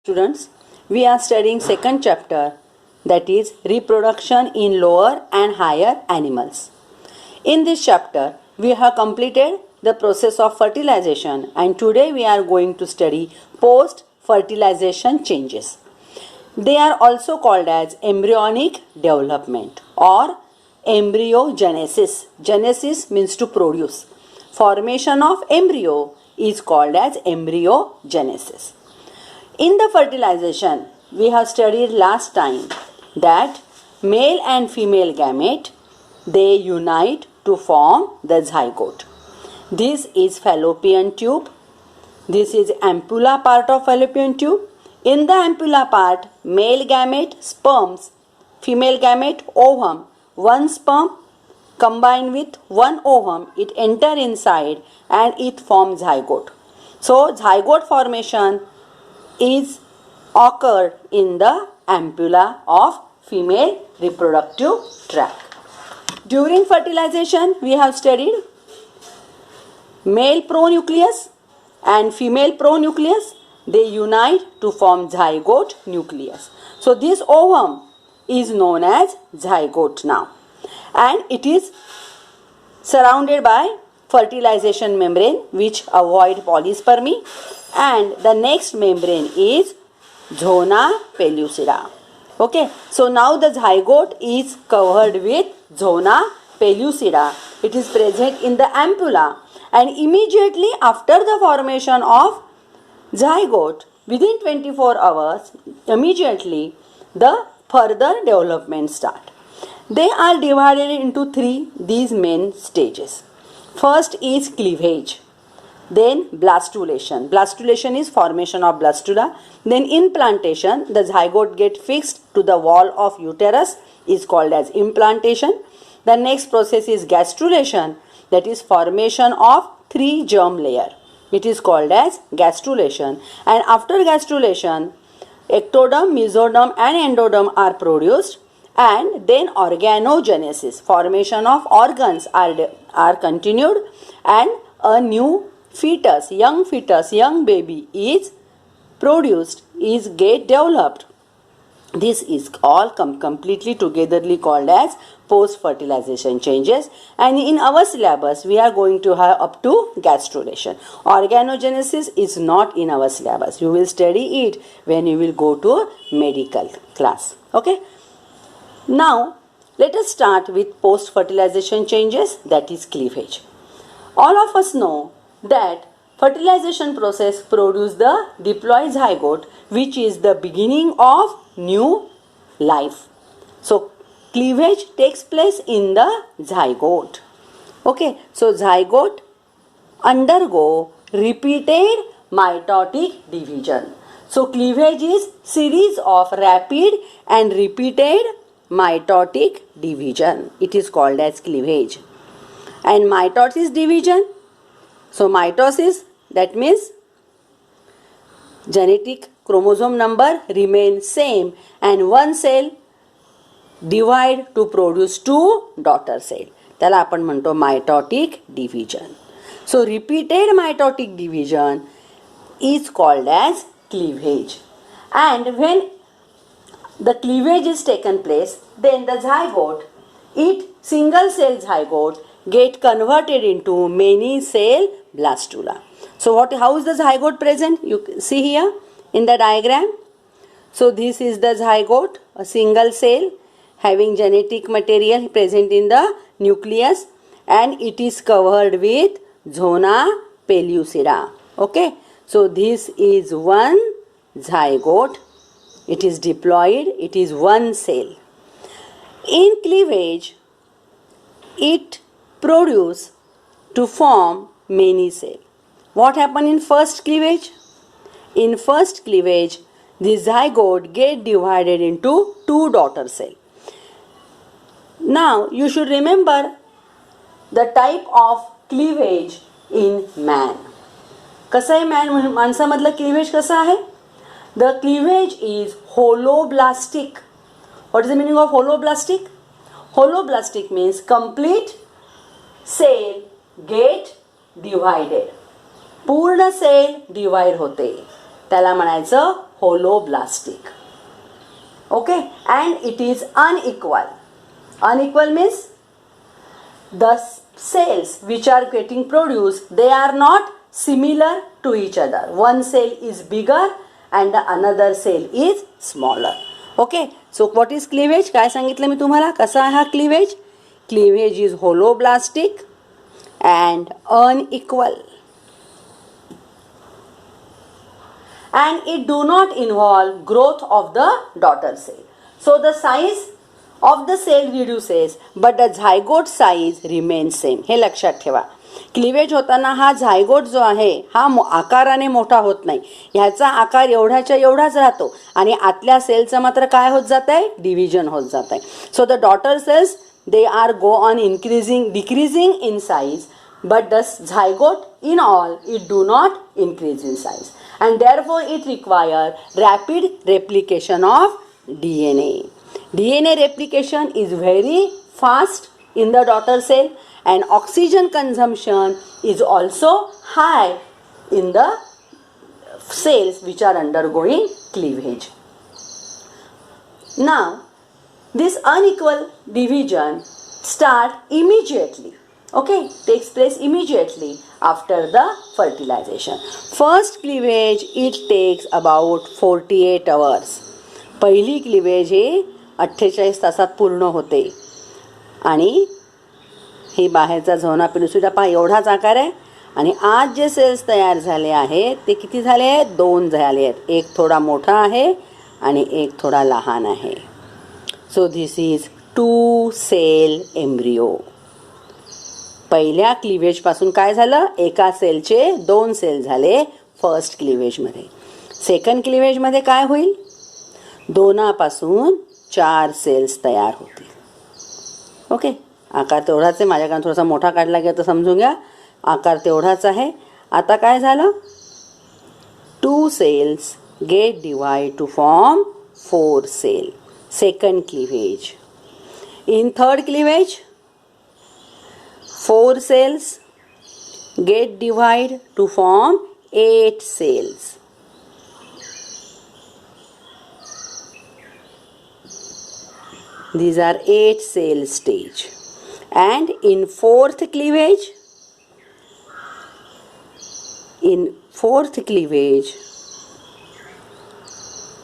Students, we are studying second chapter, that is reproduction in lower and higher animals. In this chapter, we have completed the process of fertilization and today we are going to study post-fertilization changes. They are also called as embryonic development or embryogenesis. Genesis means to produce. Formation of embryo is called as embryogenesis. In the fertilization, we have studied last time that male and female gamete, they unite to form the zygote. This is fallopian tube. This is ampulla part of fallopian tube. In the ampulla part, male gamete, sperms, female gamete, ovum. One sperm combined with one ovum, it enter inside and it forms zygote. So, zygote formation is occurred in the ampulla of female reproductive tract. During fertilization, we have studied male pronucleus and female pronucleus. They unite to form zygote nucleus. So this ovum is known as zygote now, and it is surrounded by fertilization membrane which avoid polyspermy, and the next membrane is zona pellucida. Okay, so now the zygote is covered with zona pellucida. It is present in the ampulla, and immediately after the formation of zygote, within 24 hours, immediately the further development start. They are divided into these main stages. First is cleavage, then blastulation. Blastulation is formation of blastula. Then implantation, the zygote get fixed to the wall of uterus, is called as implantation. The next process is gastrulation, that is formation of 3 germ layer. It is called as gastrulation. And after gastrulation, ectoderm, mesoderm and endoderm are produced, and then organogenesis, formation of organs are continued, and a new fetus, young baby is produced, is get developed. This is all completely togetherly called as post-fertilization changes, and in our syllabus we are going to have up to gastrulation. Organogenesis is not in our syllabus. You will study it when you will go to medical class. Okay. Now, let us start with post-fertilization changes, that is cleavage. All of us know that fertilization process produces the diploid zygote, which is the beginning of new life. So, cleavage takes place in the zygote. Okay, so zygote undergo repeated mitotic division. So, cleavage is series of rapid and repeated mitotic division. It is called as cleavage. And mitosis division, so mitosis, that means genetic chromosome number remain same and one cell divide to produce 2 daughter cell. त्याला आपण म्हणतो mitotic division. So repeated mitotic division is called as cleavage. And when the cleavage is taken place, then the zygote, single cell zygote get converted into many cell blastula. So how is the zygote present? You see here in the diagram. So this is the zygote, a single cell having genetic material present in the nucleus, and it is covered with zona pellucida. Okay, so this is one zygote. It is diploid, it is one cell. In cleavage, it produces to form many cells. What happened in first cleavage? In first cleavage, the zygote get divided into 2 daughter cells. Now, you should remember the type of cleavage in man. कसं आहे माणसामधलं cleavage कसं आहे? The cleavage is holoblastic. What is the meaning of holoblastic? Holoblastic means complete cell get divided. पूर्ण cell divide होते, त्याला म्हणायचं holoblastic. Okay, and it is unequal. Unequal means the cells which are getting produced, they are not similar to each other. One cell is bigger and the another cell is smaller. Okay, so what is cleavage? काय सांगितलं मी तुम्हाला? कसा आहे हा cleavage? Cleavage is holoblastic and unequal. And it do not involve growth of the daughter cell. So the size of the cell reduces but the zygote size remains same. हे लक्षात ठेवा. Cleavage होताना हा झायगोट जो आहे हा आकाराने मोठा होत नाही. ह्याचा आकार एवढाच्या एवढाच राहतो आणि आतल्या सेलचं मात्र काय होत जात आहे? डिव्हिजन होत जात आहे. So the daughter cells they are go on decreasing in size, but the zygote in all it do not increase in size, and therefore it require rapid replication of DNA. DNA replication is very fast in the daughter cell, and oxygen consumption is also high in the cells which are undergoing cleavage. Now this unequal division start immediately. Okay, takes place immediately after the fertilization. First cleavage it takes about 48 hours. पहिली cleavage हे 48 तासात पूर्ण होते आणि हे बाहेरचा झोना pellucida पहा एवढाच आकार आहे आणि आज जे सेल्स तयार झाले आहेत ते किती झाले आहेत? 2 झाले आहेत. एक थोडा मोठा आहे आणि एक थोडा लहान आहे. So this is 2 cell embryo. पहिल्या क्लिवेज पासून काय झालं? एका सेलचे 2 सेल झाले फर्स्ट क्लिवेज मध्ये. सेकंड क्लिवेज मध्ये काय होईल? 2पासून 4 सेल्स तयार होतील. ओके, आकार तेवढाच आहे. माझ्याकडे थोडासा मोठा काढला गेला तर समजून घ्या. आकार तेवढाच आहे. आता काय झालं? 2 cells get divide to form 4 cell. Second cleavage. In third cleavage, 4 cells get divide to form 8 cells. These are 8 cell stage. And in fourth cleavage,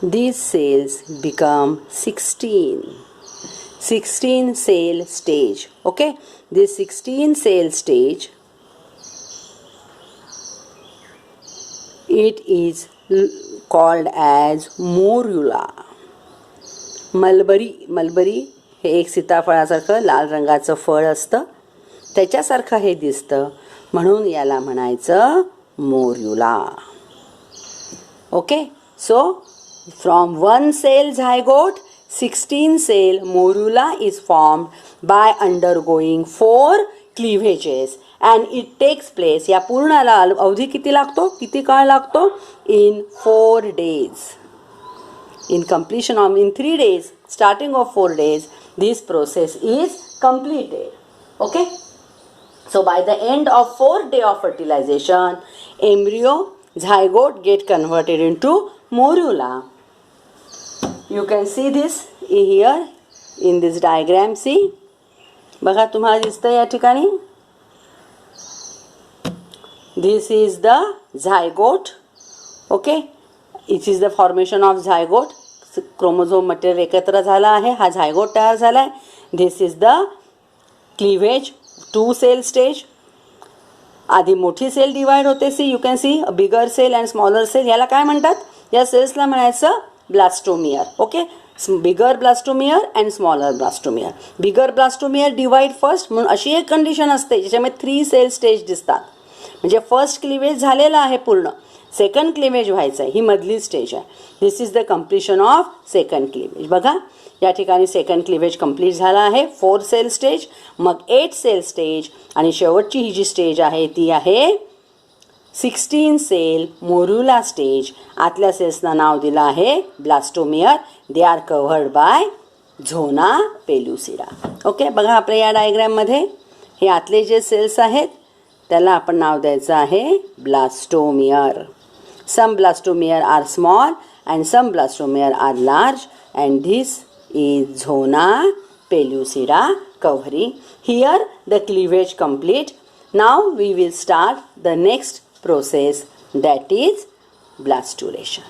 these cells become 16 cell stage. Okay, this 16 cell stage it is called as morula. Mulberry हे एक सीताफळासारखं लाल रंगाचं फळ असतं, त्याच्यासारखं हे दिसतं म्हणून याला म्हणायचं morula. Okay, so from 1 cell zygote 16 cell morula is formed by undergoing 4 cleavages and it takes place. या पूर्णाला अवधी किती लागतो? किती काळ लागतो? In 4 days. In completion of in 3 days, starting of 4 days, this process is completed. Okay. So by the end of 4th day of fertilization, embryo zygote get converted into morula. You can see this here in this diagram. See, बघा तुम्हाला दिसतं या ठिकाणी. This is the zygote. Okay, it is the formation of zygote. Chromosome material एकत्र झाला आहे, हा zygote तयार झाला आहे. This is the cleavage 2 cell stage. आधी मोठी सेल डिवाइड होते. See you can see bigger cell and smaller cell. याला काय म्हणतात? या सेल्सला म्हणायचं blastomere. Okay, bigger blastomere and smaller blastomere. Bigger blastomere divide first म्हणून अशी एक कंडिशन असते ज्याच्यामध्ये 3 सेल स्टेज दिसतात. म्हणजे फर्स्ट क्लिवेज झालेला आहे पूर्ण, सेकंड क्लिवेज व्हायचं आहे, ही मधली स्टेज आहे. This is the completion of second cleavage. बघा या ठिकाणी सेकंड क्लिवेज कंप्लीट झाला आहे. 4 सेल स्टेज, मग 8 सेल स्टेज आणि शेवटची ही जी स्टेज आहे ती आहे 16 सेल मोरुला स्टेज. आतल्या सेल्सना नाव दिलं आहे blastomere. They are covered by zona pellucida. Okay, बघा आपल्या या डायग्रॅममध्ये हे आतले जे सेल्स आहेत त्याला आपण नाव द्यायचं आहे blastomere. Some blastomere are small and some blastomere are large, and this is zona pellucida covering. Here the cleavage complete. Now we will start the next process, that is blastulation.